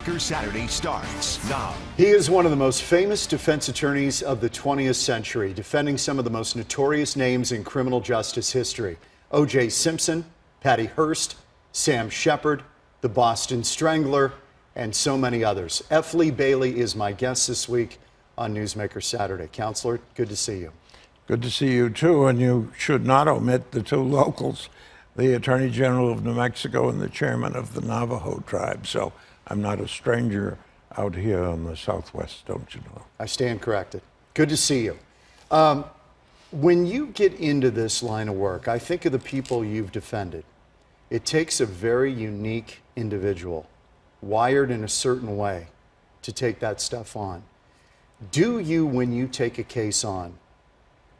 Newsmaker Saturday starts now. He is one of the most famous defense attorneys of the 20th century, defending some of the most notorious names in criminal justice history. O.J. Simpson, Patty Hearst, Sam Shepard, the Boston Strangler, and so many others. F. Lee Bailey is my guest this week on Newsmaker Saturday. Counselor, good to see you. Good to see you too, and you should not omit the two locals, the Attorney General of New Mexico and the chairman of the Navajo tribe. So I'm not a stranger out here in the Southwest, don't you know? I stand corrected. Good to see you. When you get into this line of work, I think of the people you've defended. It takes a very unique individual, wired in a certain way, to take that stuff on. Do you, when you take a case on,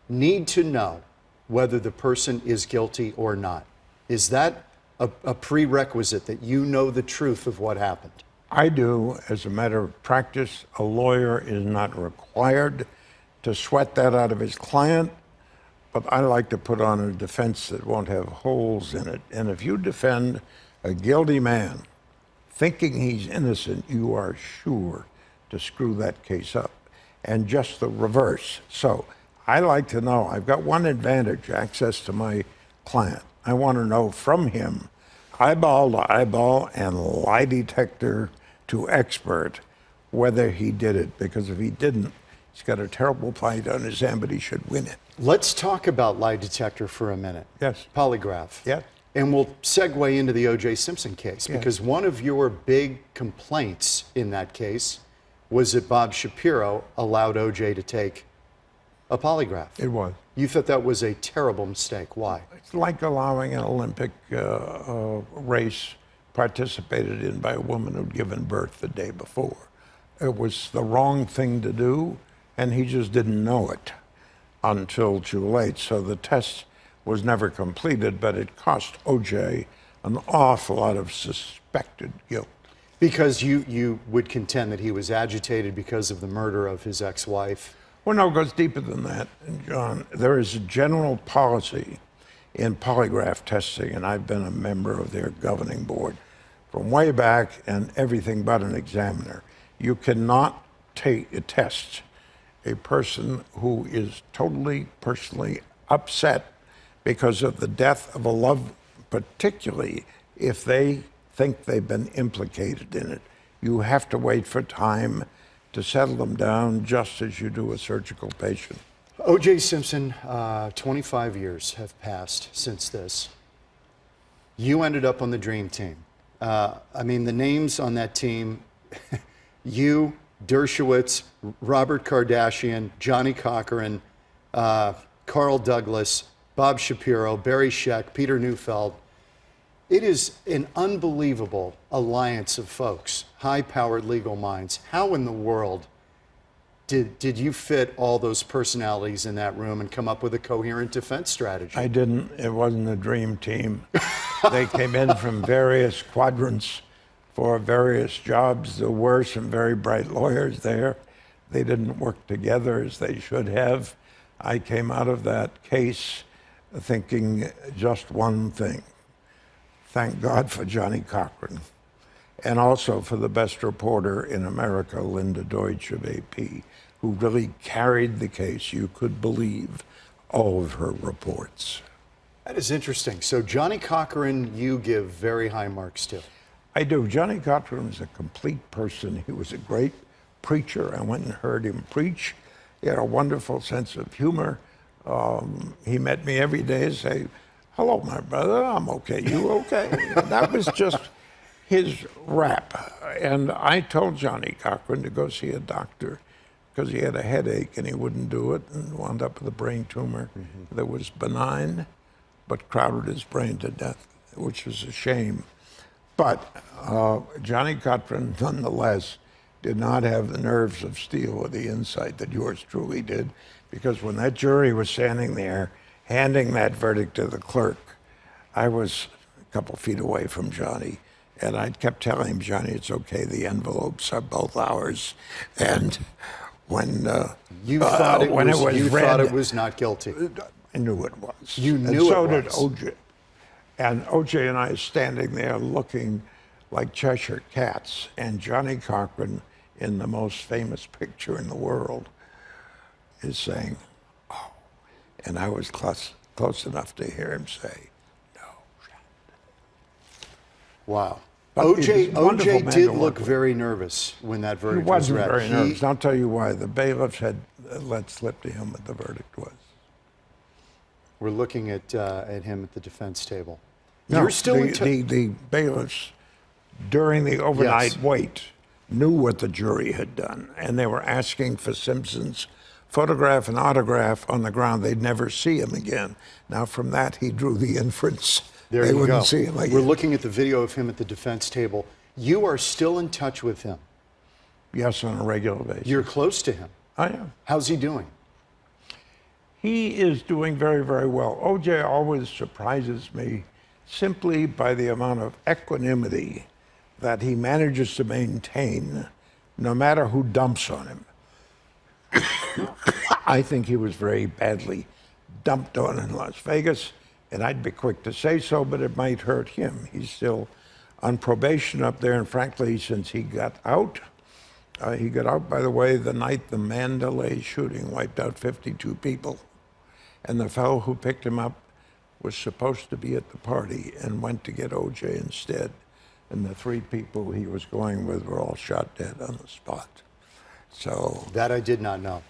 need to know whether the person is guilty or not? Is that a prerequisite that you know the truth of what happened? I do. As a matter of practice, a lawyer is not required to sweat that out of his client, but I like to put on a defense that won't have holes in it. And if you defend a guilty man thinking he's innocent, you are sure to screw that case up. And just the reverse. So I like to know, I've got one advantage, access to my client. I want to know from him, eyeball to eyeball and lie detector to expert, whether he did it. Because if he didn't, he's got a terrible fight on his hand, but he should win it. Let's talk about lie detector for a minute. Yes. Polygraph. Yes. And we'll segue into the O.J. Simpson case, because one of your big complaints in that case was that Bob Shapiro allowed O.J. to take a polygraph. It was. You thought that was a terrible mistake. Why? It's like allowing an Olympic race participated in by a woman who'd given birth the day before. It was the wrong thing to do, and he just didn't know it until too late. So the test was never completed, but it cost O.J. an awful lot of suspected guilt. Because you would contend that he was agitated because of the murder of his ex-wife. Well, no, it goes deeper than that, John. There is a general policy in polygraph testing, and I've been a member of their governing board from way back, and everything but an examiner. You cannot test a person who is totally personally upset because of the death of a loved, particularly if they think they've been implicated in it. You have to wait for time to settle them down, just as you do a surgical patient. O.J. Simpson, 25 years have passed since this. You ended up on the dream team. I mean, the names on that team, you, Dershowitz, Robert Kardashian, Johnnie Cochran, Carl Douglas, Bob Shapiro, Barry Scheck, Peter Neufeld. It is an unbelievable alliance of folks, high-powered legal minds. How in the world did you fit all those personalities in that room and come up with a coherent defense strategy? I didn't. It wasn't a dream team. They came in from various quadrants for various jobs. There were some very bright lawyers there. They didn't work together as they should have. I came out of that case thinking just one thing. Thank God for Johnnie Cochran, and also for the best reporter in America, Linda Deutsch of AP, who really carried the case. You could believe all of her reports. That is interesting. So Johnnie Cochran, you give very high marks to. I do. Johnnie Cochran was a complete person. He was a great preacher. I went and heard him preach. He had a wonderful sense of humor. He met me every day and say, "Hello, my brother, I'm okay, you okay?" That was just his rap. And I told Johnnie Cochran to go see a doctor because he had a headache and he wouldn't do it and wound up with a brain tumor that was benign but crowded his brain to death, which was a shame. But Johnnie Cochran, nonetheless, did not have the nerves of steel or the insight that yours truly did, because when that jury was standing there handing that verdict to the clerk, I was a couple feet away from Johnnie, and I kept telling him, "Johnnie, it's okay, the envelopes are both ours." And when you thought it read, it was not guilty. I knew it was. You knew and so it was. did O.J. And O.J. and I standing there looking like Cheshire Cats, and Johnnie Cochran, in the most famous picture in the world, is saying, "Oh," and I was close enough to hear him say, "No." Wow. But he's a wonderful OJ man did to work look with. very nervous when that He verdict was wasn't read. very nervous. I'll tell you why. The bailiffs had let slip to him what the verdict was. We're looking at him at the defense table. No, You're still in the bailiffs, during the overnight Yes. wait, knew what the jury had done, and they were asking for Simpson's photograph and autograph on the ground. They'd never see him again. Now, from that, he drew the inference There they you wouldn't go. see him again. We're looking at the video of him at the defense table. You are still in touch with him. Yes, on a regular basis. You're close to him. I am. How's he doing? He is doing very, very well. OJ always surprises me simply by the amount of equanimity that he manages to maintain no matter who dumps on him. I think he was very badly dumped on in Las Vegas, and I'd be quick to say so, but it might hurt him. He's still on probation up there, and frankly, since he got out, by the way, the night the Mandalay shooting wiped out 52 people. And the fellow who picked him up was supposed to be at the party and went to get OJ instead. And the 3 people he was going with were all shot dead on the spot. So That I did not know.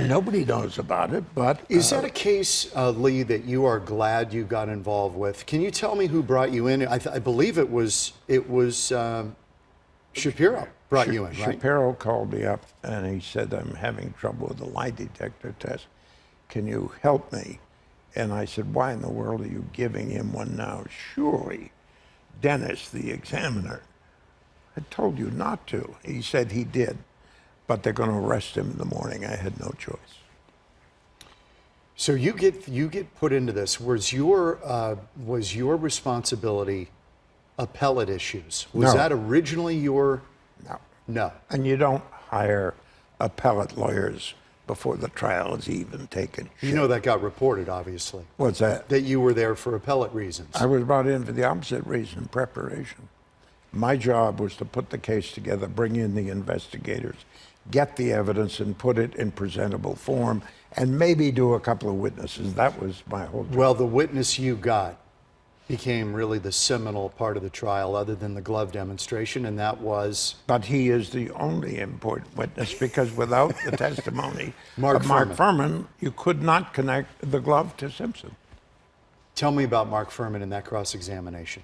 nobody knows about it, but Is that a case, Lee, that you are glad you got involved with? Can you tell me who brought you in? I believe it was Shapiro brought you in, right? Shapiro called me up and he said, "I'm having trouble with the lie detector test. Can you help me?" And I said, "Why in the world are you giving him one now? Surely Dennis, the examiner, had told you not to." He said he did, but they're going to arrest him in the morning. I had no choice. So you get put into this. Was your responsibility appellate issues? Was No. that originally your? No. No. And you don't hire appellate lawyers before the trial is even taken. You know that got reported, obviously. What's that? That you were there for appellate reasons. I was brought in for the opposite reason, preparation. My job was to put the case together, bring in the investigators, get the evidence and put it in presentable form, and maybe do a couple of witnesses. That was my whole job. Well, the witness you got became really the seminal part of the trial, other than the glove demonstration, and that was But he is the only important witness because without the testimony Mark of Mark Furman, you could not connect the glove to Simpson. Tell me about Mark Furman and that cross-examination.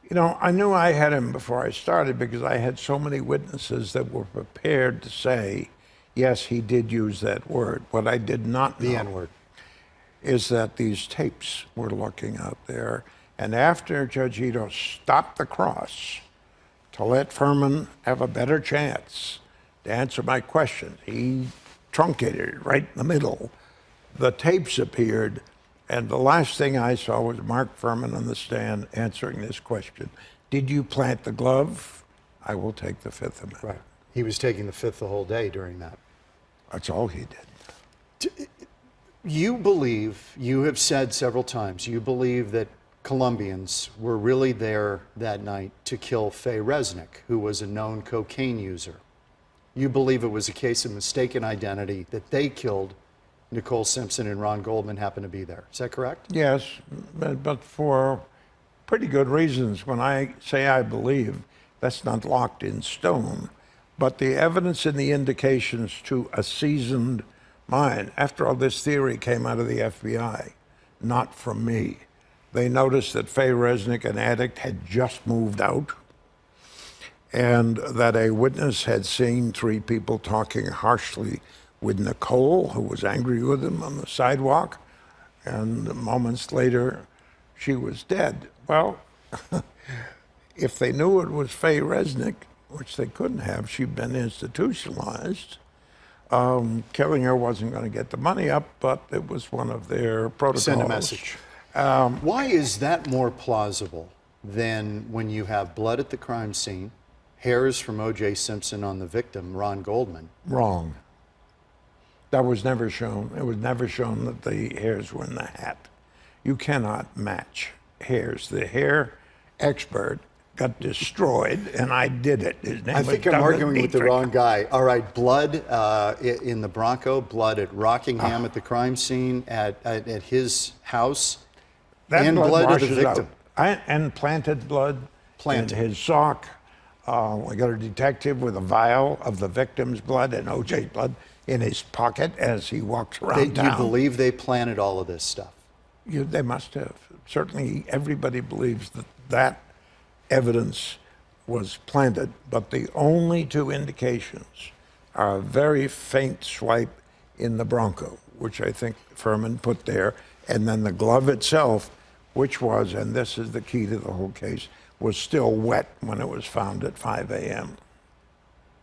You know, I knew I had him before I started because I had so many witnesses that were prepared to say, yes, he did use that word. What I did not know The N-word. is that these tapes were looking out there. And after Judge Ito stopped the cross to let Furman have a better chance to answer my question, he truncated it right in the middle. The tapes appeared, and the last thing I saw was Mark Furman on the stand answering this question. Did you plant the glove? I will take the Fifth Amendment. Right. He was taking the Fifth the whole day during that. That's all he did. You believe, you have said several times, you believe that Colombians were really there that night to kill Faye Resnick, who was a known cocaine user. You believe it was a case of mistaken identity, that they killed Nicole Simpson and Ron Goldman happened to be there. Is that correct? Yes, but for pretty good reasons. When I say I believe, that's not locked in stone. But the evidence and the indications to a seasoned mind, after all, this theory came out of the FBI, not from me. They noticed that Faye Resnick, an addict, had just moved out, and that a witness had seen 3 people talking harshly with Nicole, who was angry with him on the sidewalk, and moments later, she was dead. Well, if they knew it was Faye Resnick, which they couldn't have, she'd been institutionalized, killing her wasn't going to get the money up, but it was one of their protocols. Send a message. Why is that more plausible than when you have blood at the crime scene, hairs from O.J. Simpson on the victim, Ron Goldman? Wrong. That was never shown. It was never shown that the hairs were in the hat. You cannot match hairs. The hair expert got destroyed, and I did it. His name I was think I'm Douglas arguing with the Dietrich. wrong guy. All right, blood in the Bronco, blood at Rockingham at the crime scene, at his house, That and blood of the washes victim. out. And planted blood Planted. in his sock. We got a detective with a vial of the victim's blood and OJ's blood in his pocket as he walks around You town. believe they planted all of this stuff? They must have. Certainly, everybody believes that that evidence was planted, but the only two indications are a very faint swipe in the Bronco, which I think Furman put there, and then the glove itself, which was, and this is the key to the whole case, was still wet when it was found at 5 a.m.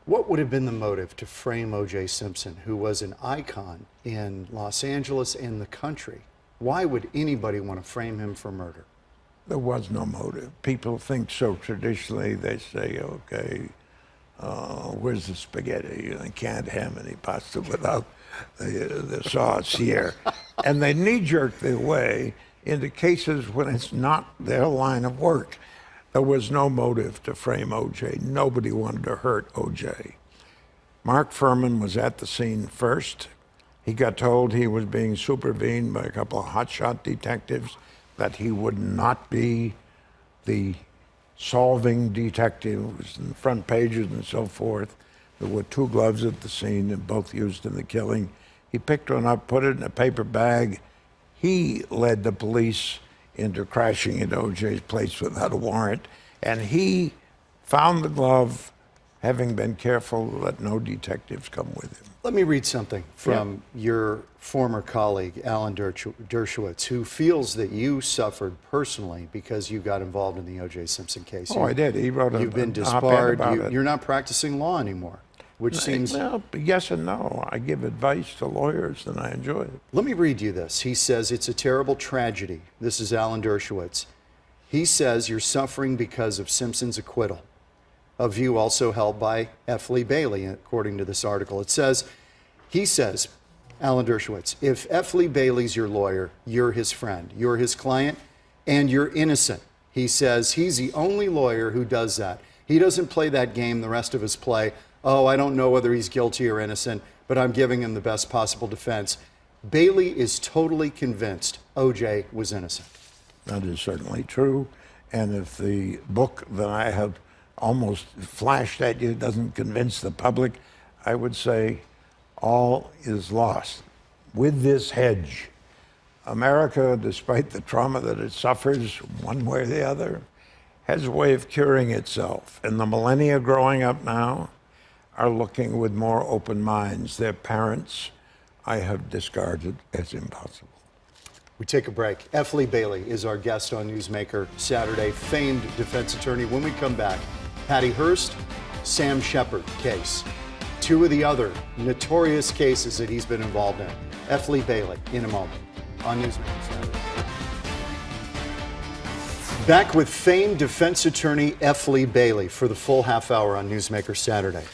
What would have been the motive to frame O.J. Simpson, who was an icon in Los Angeles and the country? Why would anybody want to frame him for murder? There was no motive. People think so traditionally. They say, okay, where's the spaghetti? I can't have any pasta without the sauce here. And they knee-jerk their way into cases when it's not their line of work. There was no motive to frame O.J. Nobody wanted to hurt O.J. Mark Furman was at the scene first. He got told he was being supervened by a couple of hotshot detectives, that he would not be the solving detective. It was in the front pages and so forth. There were two gloves at the scene, and both used in the killing. He picked one up, put it in a paper bag. He led the police into crashing into O.J.'s place without a warrant, and he found the glove, having been careful to let no detectives come with him. Let me read something from your former colleague, Alan Dershowitz, who feels that you suffered personally because you got involved in the O.J. Simpson case. Oh, I did. He wrote You've been an op-ed disbarred. about it. You're not practicing law anymore, which seems... Well, yes and no. I give advice to lawyers, and I enjoy it. Let me read you this. He says, it's a terrible tragedy. This is Alan Dershowitz. He says you're suffering because of Simpson's acquittal, a view also held by F. Lee Bailey, according to this article. He says, Alan Dershowitz, if F. Lee Bailey's your lawyer, you're his friend, you're his client, and you're innocent. He says he's the only lawyer who does that. He doesn't play that game the rest of us play. Oh, I don't know whether he's guilty or innocent, but I'm giving him the best possible defense. Bailey is totally convinced O.J. was innocent. That is certainly true. And if the book that I have almost flashed at you doesn't convince the public, I would say all is lost. With this hedge, America, despite the trauma that it suffers one way or the other, has a way of curing itself. And the millennia growing up now are looking with more open minds. Their parents, I have discarded as impossible. We take a break. F. Lee Bailey is our guest on Newsmaker Saturday, famed defense attorney. When we come back, Patty Hearst, Sam Shepard case. Two of the other notorious cases that he's been involved in. F. Lee Bailey in a moment on Newsmaker Saturday. Back with famed defense attorney F. Lee Bailey for the full half hour on Newsmaker Saturday.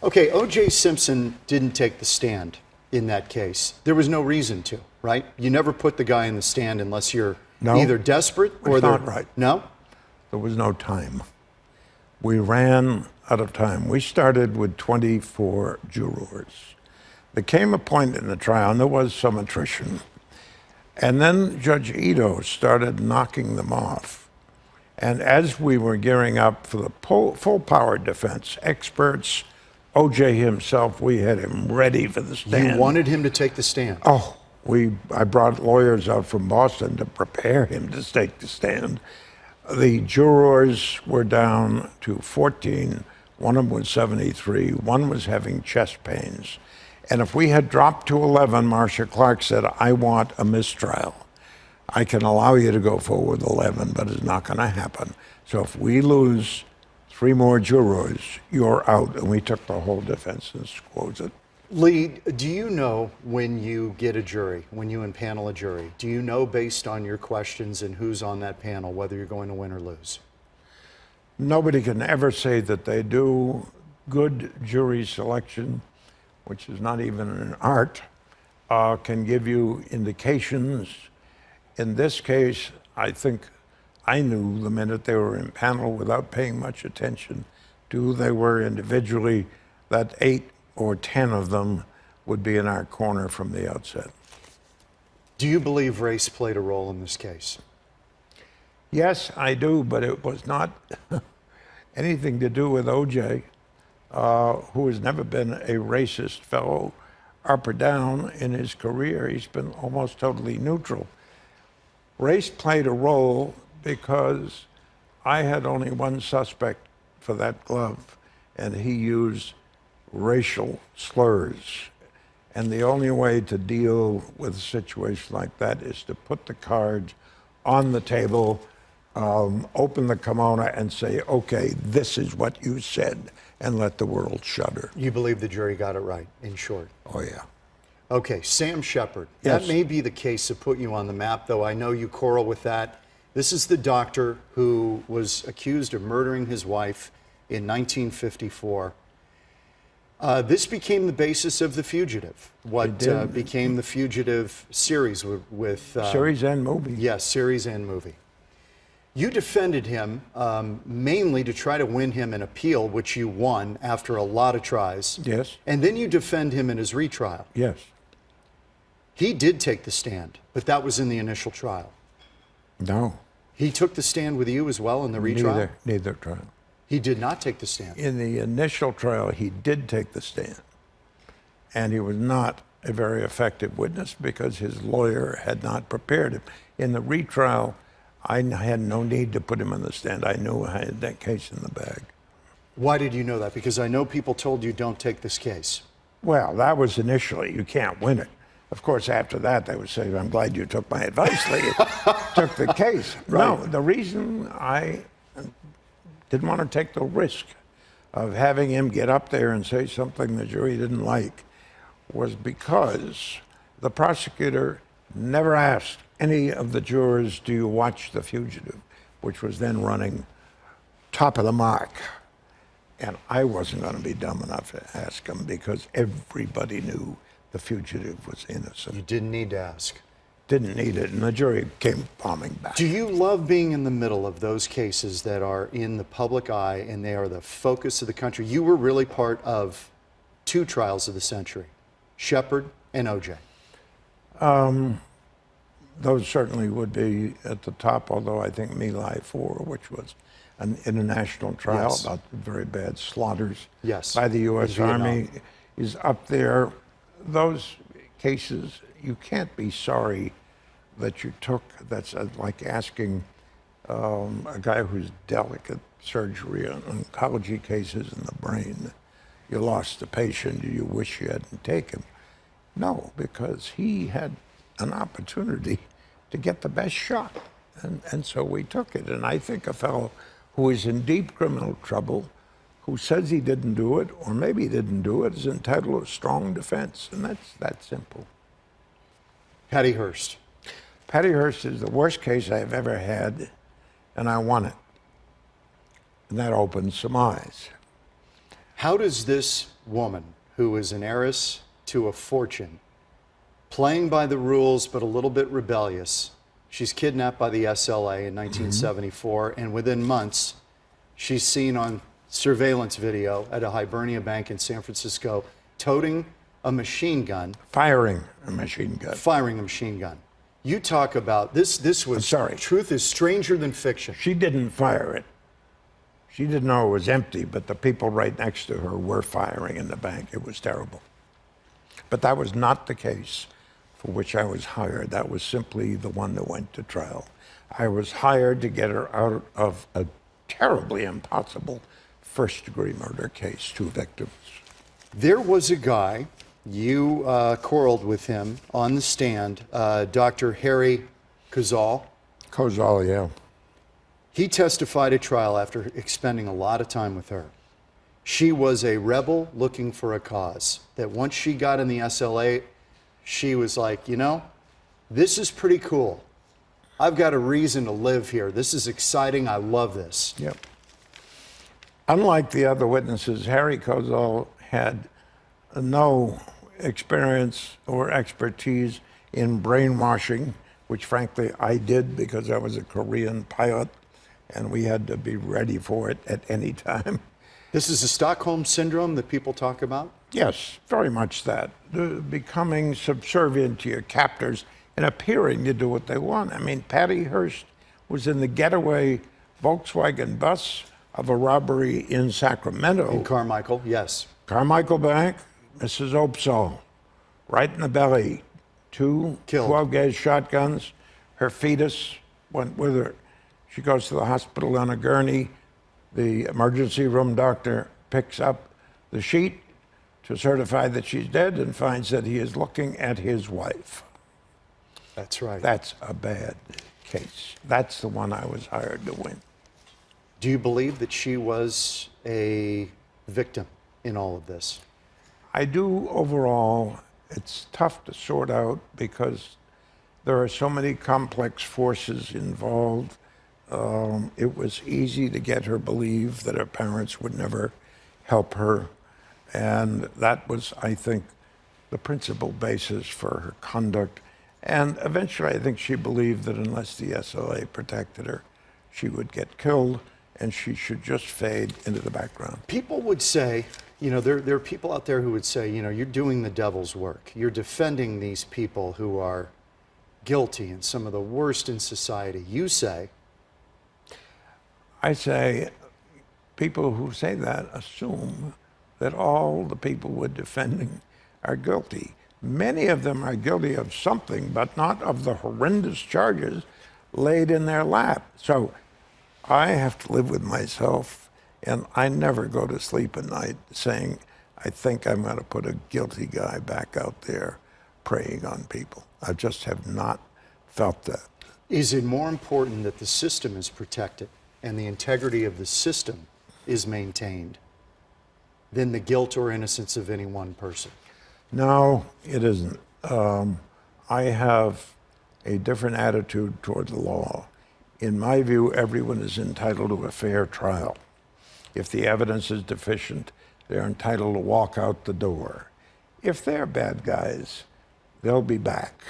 Okay, O.J. Simpson didn't take the stand in that case. There was no reason to, right? You never put the guy in the stand unless you're either desperate or... It's not right. No? There was no time. We ran out of time. We started with 24 jurors. There came a point in the trial, and there was some attrition. And then Judge Ito started knocking them off. And as we were gearing up for the full power defense, experts, O.J. himself, we had him ready for the stand. You wanted him to take the stand? Oh, I brought lawyers out from Boston to prepare him to take the stand. The jurors were down to 14. One of them was 73. One was having chest pains. And if we had dropped to 11, Marcia Clark said, I want a mistrial. I can allow you to go forward with 11, but it's not going to happen. So if we lose 3 more jurors, you're out. And we took the whole defense and squoze it. Lee, do you know when you get a jury, when you impanel a jury, do you know based on your questions and who's on that panel whether you're going to win or lose? Nobody can ever say that they do. Good jury selection, which is not even an art, can give you indications. In this case, I think I knew the minute they were in panel without paying much attention to who they were individually, that 8 or 10 of them would be in our corner from the outset. Do you believe race played a role in this case? Yes, I do, but it was not anything to do with O.J., who has never been a racist fellow up or down in his career. He's been almost totally neutral. Race played a role because I had only one suspect for that glove, and he used racial slurs. And the only way to deal with a situation like that is to put the cards on the table, open the kimono and say, okay, this is what you said, and let the world shudder. You believe the jury got it right, in short? Oh, yeah. Okay, Sam Shepard. Yes. That may be the case to put you on the map, though I know you quarrel with that. This is the doctor who was accused of murdering his wife in 1954. This became the basis of The Fugitive, what became the Fugitive series with Series and movie. Yes, series and movie. You defended him mainly to try to win him an appeal, which you won after a lot of tries. Yes. And then you defend him in his retrial. Yes. He did take the stand, but that was in the initial trial. No. He took the stand with you as well in the retrial? Neither trial. He did not take the stand. In the initial trial, he did take the stand. And he was not a very effective witness because his lawyer had not prepared him. In the retrial, I had no need to put him on the stand. I knew I had that case in the bag. Why did you know that? Because I know people told you don't take this case. Well, that was initially. You can't win it. Of course, after that, they would say, I'm glad you took my advice, that you took the case. Right. No, the reason I didn't want to take the risk of having him get up there and say something the jury didn't like was because the prosecutor never asked any of the jurors, do you watch The Fugitive, which was then running top of the mark. And I wasn't going to be dumb enough to ask him because everybody knew The Fugitive was innocent. You didn't need to ask. Didn't need it, and the jury came bombing back. Do you love being in the middle of those cases that are in the public eye and they are the focus of the country? You were really part of 2 trials of the century, Shepard and O.J. Those certainly would be at the top, although I think My Lai 4, which was an international trial Yes. about very bad slaughters Yes. by the U.S. In Vietnam. Army, is up there. Those cases, you can't be sorry that you took. That's like asking a guy who's delicate surgery on oncology cases in the brain. You lost the patient, you wish you hadn't taken. No, because he had an opportunity to get the best shot. And so we took it. And I think a fellow who is in deep criminal trouble, who says he didn't do it, or maybe he didn't do it, is entitled to a strong defense. And that's that simple. Patty Hearst. Patty Hearst is the worst case I've ever had, and I won it. And that opened some eyes. How does this woman, who is an heiress to a fortune, playing by the rules but a little bit rebellious, she's kidnapped by the SLA in 1974, and within months, she's seen on surveillance video at a Hibernia bank in San Francisco, toting a machine gun. Firing a machine gun. Firing a machine gun. You talk about this. This was. I'm sorry. Truth is stranger than fiction. She didn't fire it. She didn't know it was empty, but the people right next to her were firing in the bank. It was terrible. But that was not the case for which I was hired. That was simply the one that went to trial. I was hired to get her out of a terribly impossible first-degree murder case, 2 victims. There was a guy, you quarreled with him on the stand, Dr. Harry Kozal. Kozal, yeah. He testified at trial after expending a lot of time with her. She was a rebel looking for a cause. That once she got in the SLA, she was like, you know, this is pretty cool. I've got a reason to live here. This is exciting. I love this. Yep. Unlike the other witnesses, Harry Kozal had no experience or expertise in brainwashing which frankly I did because I was a Korean pilot and we had to be ready for it at any time. This is the Stockholm Syndrome that people talk about? Yes, very much that. Becoming subservient to your captors and appearing to do what they want. I mean, Patty Hearst was in the getaway Volkswagen bus of a robbery in Sacramento. In Carmichael, yes. Carmichael Bank, Mrs. Opsahl, right in the belly. Two Killed. 12-gauge shotguns. Her fetus went with her. She goes to the hospital on a gurney. The emergency room doctor picks up the sheet to certify that she's dead and finds that he is looking at his wife. That's right. That's a bad case. That's the one I was hired to win. Do you believe that she was a victim in all of this? I do overall. It's tough to sort out because there are so many complex forces involved. It was easy to get her believe that her parents would never help her. And that was, I think, the principal basis for her conduct. And eventually, I think she believed that unless the SLA protected her, she would get killed and she should just fade into the background. People would say, you know, there are people out there who would say, you know, you're doing the devil's work. You're defending these people who are guilty and some of the worst in society. You say, I say, people who say that assume that all the people we're defending are guilty. Many of them are guilty of something, but not of the horrendous charges laid in their lap. So I have to live with myself, and I never go to sleep at night saying, I think I'm going to put a guilty guy back out there preying on people. I just have not felt that. is it more important that the system is protected and the integrity of the system is maintained than the guilt or innocence of any one person? No, it isn't. I have a different attitude toward the law. In my view, everyone is entitled to a fair trial. If the evidence is deficient, they're entitled to walk out the door. If they're bad guys, they'll be back.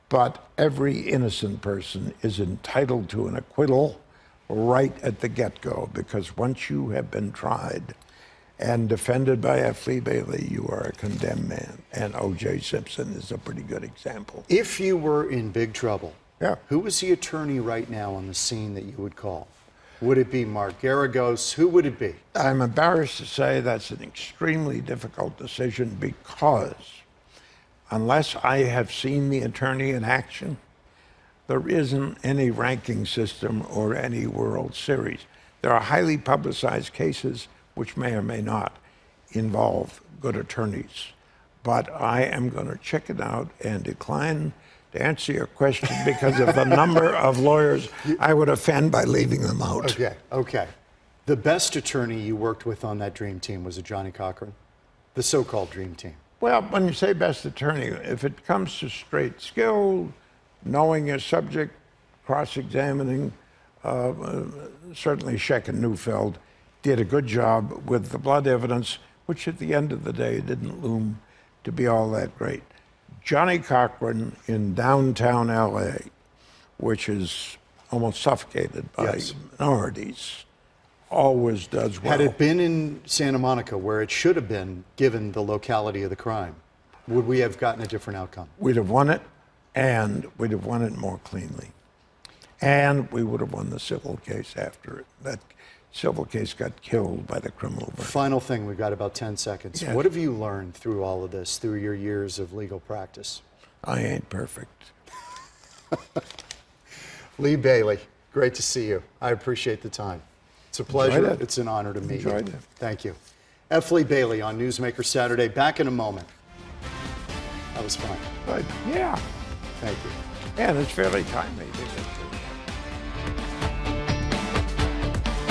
But every innocent person is entitled to an acquittal right at the get-go, because once you have been tried and defended by F. Lee Bailey, you are a condemned man. And O.J. Simpson is a pretty good example. If you were in big trouble, Yeah. who is the attorney right now on the scene that you would call? Would it be Mark Garagos? Who would it be? I'm embarrassed to say that's an extremely difficult decision, because unless I have seen the attorney in action, there isn't any ranking system or any World Series. There are highly publicized cases which may or may not involve good attorneys. But I am going to check it out and decline to answer your question because of the number of lawyers I would offend by leaving them out. Okay. The best attorney you worked with on that dream team was a Johnnie Cochran, the so-called dream team. Well, when you say best attorney, if it comes to straight skill, knowing your subject, cross-examining, certainly Scheck and Neufeld did a good job with the blood evidence, which at the end of the day didn't loom to be all that great. Johnnie Cochran in downtown LA, which is almost suffocated by Yes. minorities, always does well. Had it been in Santa Monica, where it should have been, given the locality of the crime, would we have gotten a different outcome? We'd have won it, and we'd have won it more cleanly. And we would have won the civil case after it. That civil case got killed by the criminal verdict. Final thing, we've got about 10 seconds. Yes. What have you learned through all of this, through your years of legal practice? I ain't perfect. Lee Bailey, great to see you. I appreciate the time. It's a pleasure. Enjoyed it. It's an honor to meet Enjoyed you. it. Thank you. F. Lee Bailey on Newsmaker Saturday. Back in a moment. That was fun. But yeah, Thank you. and it's fairly timely because